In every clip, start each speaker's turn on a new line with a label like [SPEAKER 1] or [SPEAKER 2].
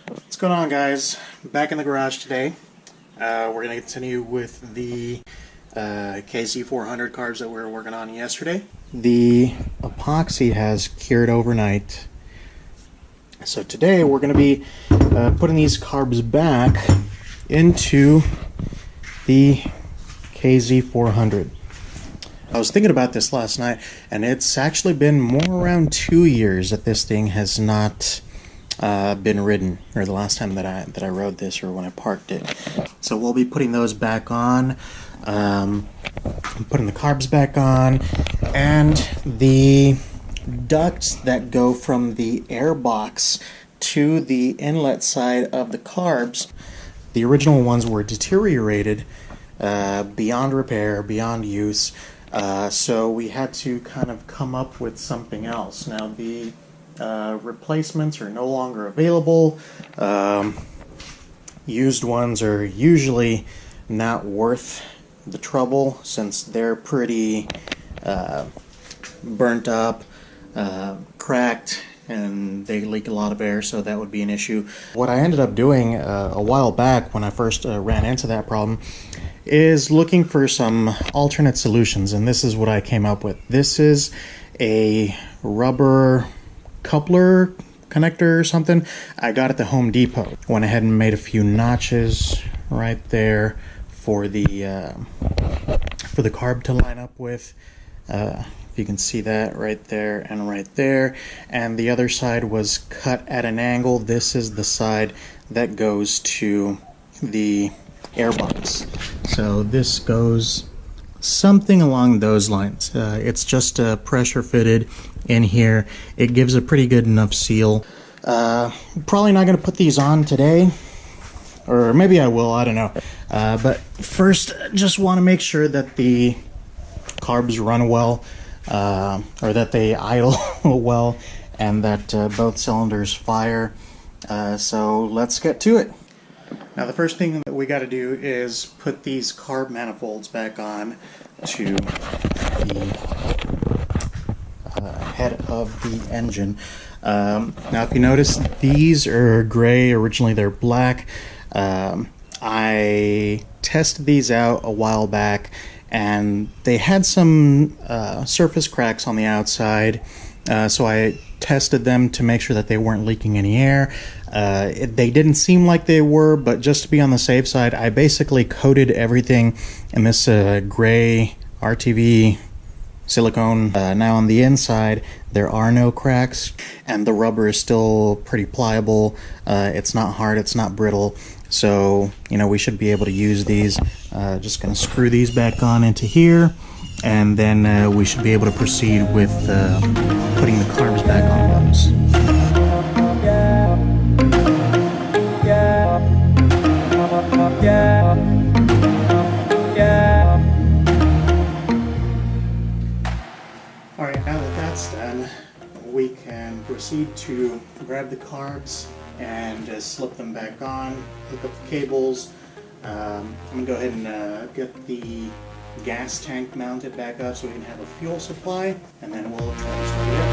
[SPEAKER 1] What's going on, guys? Back in the garage today. We're going to continue with the KZ400 carbs that we were working on yesterday. The epoxy has cured overnight. So today we're going to be putting these carbs back into the KZ400. I was thinking about this last night, and it's actually been more around 2 years that this thing has not been ridden, or the last time that I rode this, or when I parked it. So we'll be putting those back on, putting the carbs back on, and the ducts that go from the air box to the inlet side of the carbs. The original ones were deteriorated beyond repair, beyond use, so we had to kind of come up with something else. Now the replacements are no longer available. Used ones are usually not worth the trouble since they're pretty burnt up, cracked, and they leak a lot of air, so that would be an issue. What I ended up doing a while back when I first ran into that problem is looking for some alternate solutions, and this is what I came up with. This is a rubber coupler connector or something I got at the Home Depot. Went ahead and made a few notches right there for the carb to line up with. You can see that right there and right there, and the other side was cut at an angle. This is the side that goes to the airbox, so this goes something along those lines. It's just pressure fitted in here. It gives a pretty good enough seal. Probably not going to put these on today, or maybe I will, I don't know. But first, just want to make sure that the carbs run well, or that they idle well, and that both cylinders fire. So let's get to it. Now the first thing that we got to do is put these carb manifolds back on to the head of the engine. Now if you notice, these are gray. Originally they're black. I tested these out a while back, and they had some surface cracks on the outside, so I tested them to make sure that they weren't leaking any air. They didn't seem like they were, but just to be on the safe side, I basically coated everything in this gray RTV silicone. Now on the inside there are no cracks, and the rubber is still pretty pliable. It's not hard, it's not brittle, so you know we should be able to use these. Just gonna screw these back on into here, and then we should be able to proceed with putting the carbs back on those. Alright, now that that's done, we can proceed to grab the carbs and slip them back on, hook up the cables. I'm going to go ahead and get the gas tank mounted back up so we can have a fuel supply, and then we'll try to start it up.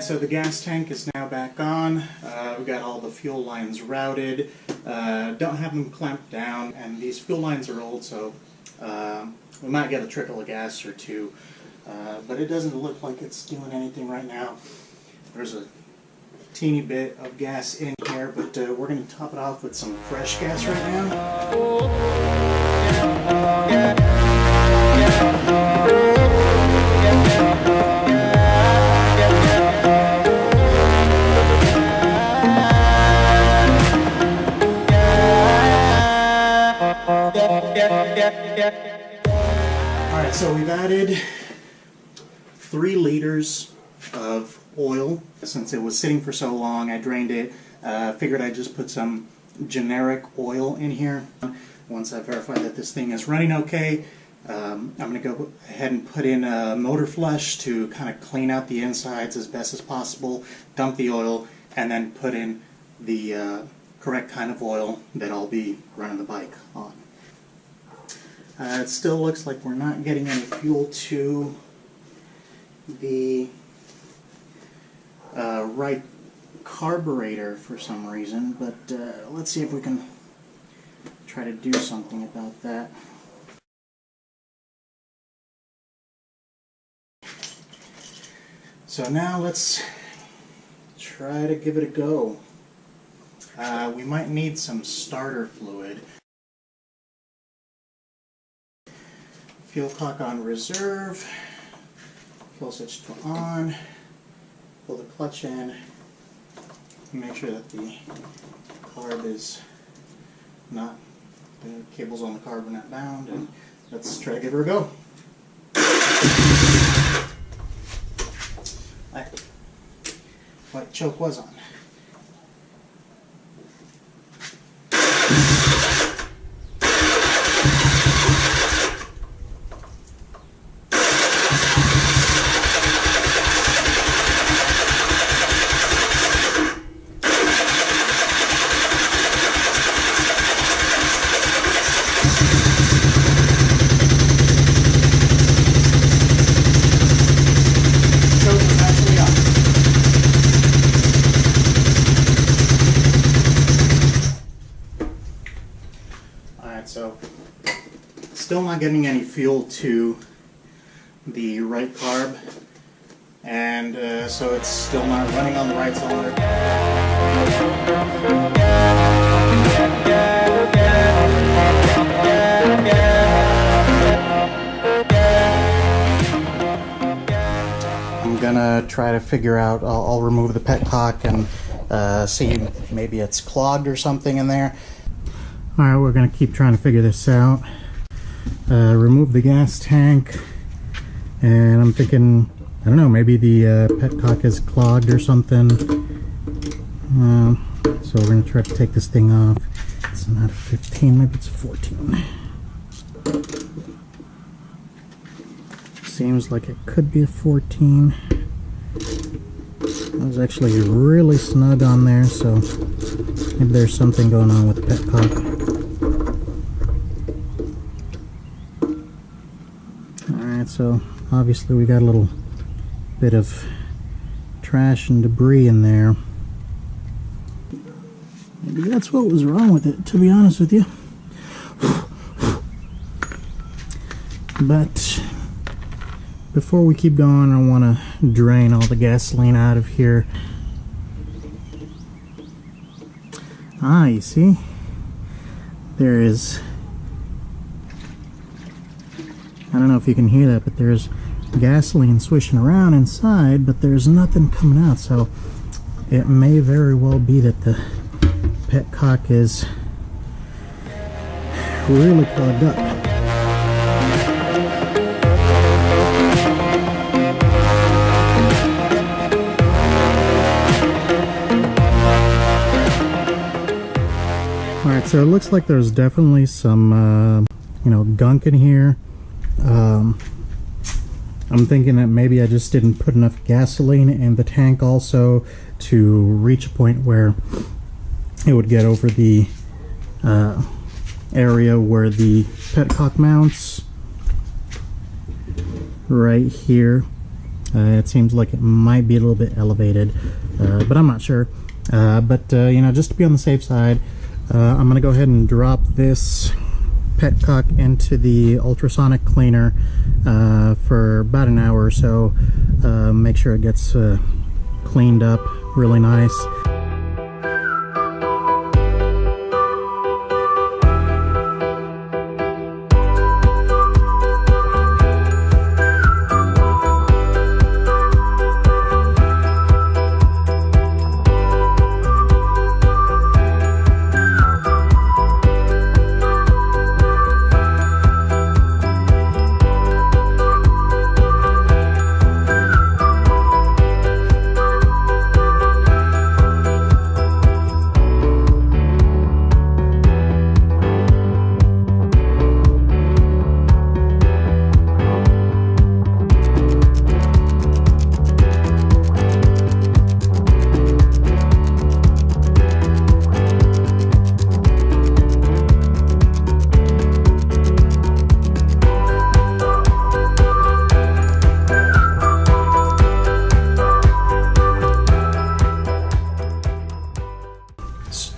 [SPEAKER 1] So the gas tank is now back on. We've got all the fuel lines routed. Don't have them clamped down, and these fuel lines are old, so we might get a trickle of gas or two, but it doesn't look like it's doing anything right now. There's a teeny bit of gas in here, but we're going to top it off with some fresh gas right now. Alright, so we've added 3 liters of oil. Since it was sitting for so long, I drained it. Figured I'd just put some generic oil in here. Once I verify that this thing is running okay, I'm going to go ahead and put in a motor flush to kind of clean out the insides as best as possible, dump the oil, and then put in the correct kind of oil that I'll be running the bike on. It still looks like we're not getting any fuel to the right carburetor for some reason, but let's see if we can try to do something about that. So now let's try to give it a go. We might need some starter fluid. Fuel cock on reserve, fuel switch to on, pull the clutch in, make sure that the carb is not, the cables on the carb are not bound, and let's try to give her a go. White choke was on. So, still not getting any fuel to the right carb, and so it's still not running on the right cylinder. I'm gonna try to figure out, I'll remove the Petcock and see maybe it's clogged or something in there. Alright, we're going to keep trying to figure this out. Remove the gas tank, and I'm thinking, I don't know, maybe the Petcock is clogged or something. So we're going to try to take this thing off. It's not a 15, maybe it's a 14. Seems like it could be a 14. It was actually really snug on there, so maybe there's something going on with the Petcock. Alright, so obviously we got a little bit of trash and debris in there. Maybe that's what was wrong with it, to be honest with you. But before we keep going, I want to drain all the gasoline out of here. Ah, you see? There is, I don't know if you can hear that, but there's gasoline swishing around inside, but there's nothing coming out, so it may very well be that the Petcock is really clogged up. Alright, so it looks like there's definitely some, gunk in here. I'm thinking that maybe I just didn't put enough gasoline in the tank also to reach a point where it would get over the area where the Petcock mounts. Right here. It seems like it might be a little bit elevated, but I'm not sure. Just to be on the safe side, I'm going to go ahead and drop this Petcock into the ultrasonic cleaner for about an hour or so. Make sure it gets cleaned up really nice.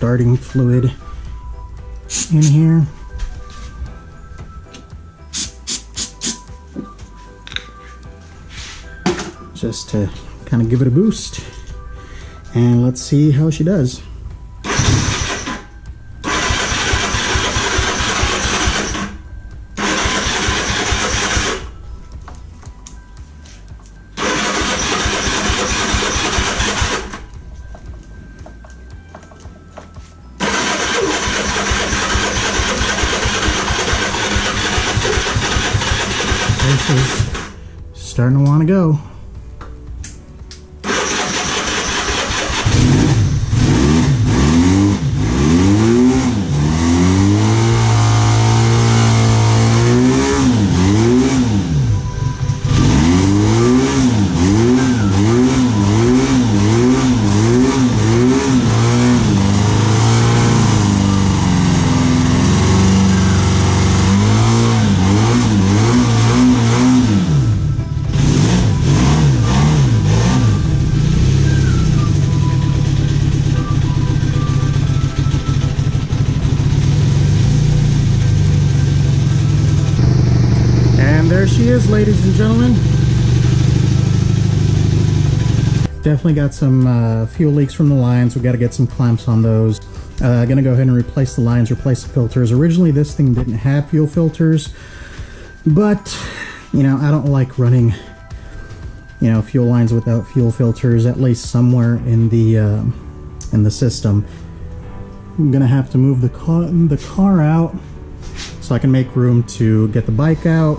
[SPEAKER 1] starting fluid in here. Just to kind of give it a boost. And let's see how she does. This is starting to want to go. And there she is, ladies and gentlemen. Definitely got some fuel leaks from the lines. We got to get some clamps on those. Gonna go ahead and replace the lines, replace the filters. Originally this thing didn't have fuel filters, but you know, I don't like running, you know, fuel lines without fuel filters, at least somewhere in the system. I'm gonna have to move the car out so I can make room to get the bike out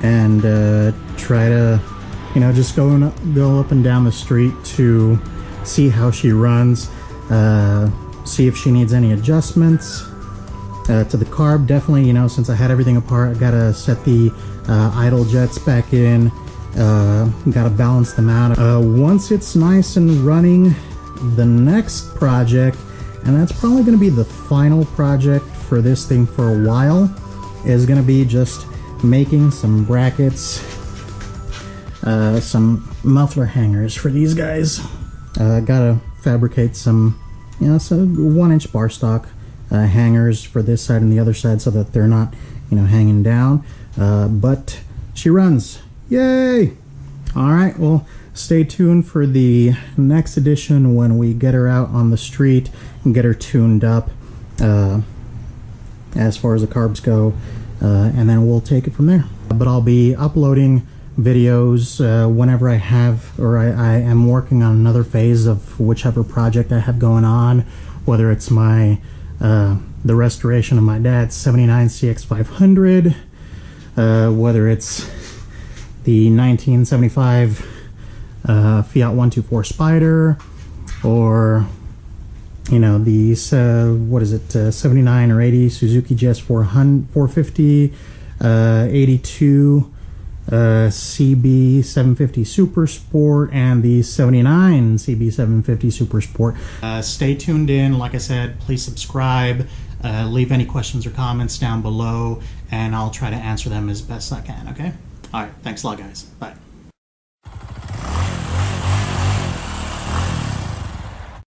[SPEAKER 1] and try to, you know, just go up and down the street to see how she runs, see if she needs any adjustments to the carb. Definitely, you know, since I had everything apart, I gotta set the idle jets back in, gotta balance them out. Once it's nice and running, the next project, and that's probably gonna be the final project for this thing for a while, is gonna be just making some brackets, some muffler hangers for these guys. Gotta fabricate some, you know, some 1-inch bar stock hangers for this side and the other side so that they're not, you know, hanging down. But she runs, yay! All right, well, stay tuned for the next edition when we get her out on the street and get her tuned up as far as the carbs go, and then we'll take it from there. But I'll be uploading videos whenever I have, or I am working on another phase of whichever project I have going on, whether it's my the restoration of my dad's 79 CX500, whether it's the 1975 Fiat 124 Spider, or you know, the what is it, 79 or 80 Suzuki GS450, 82 CB 750 Super Sport, and the 79 CB 750 Super Sport. Stay tuned in. Like I said, please subscribe, leave any questions or comments down below, and I'll try to answer them as best I can, okay? All right, thanks a lot, guys. Bye.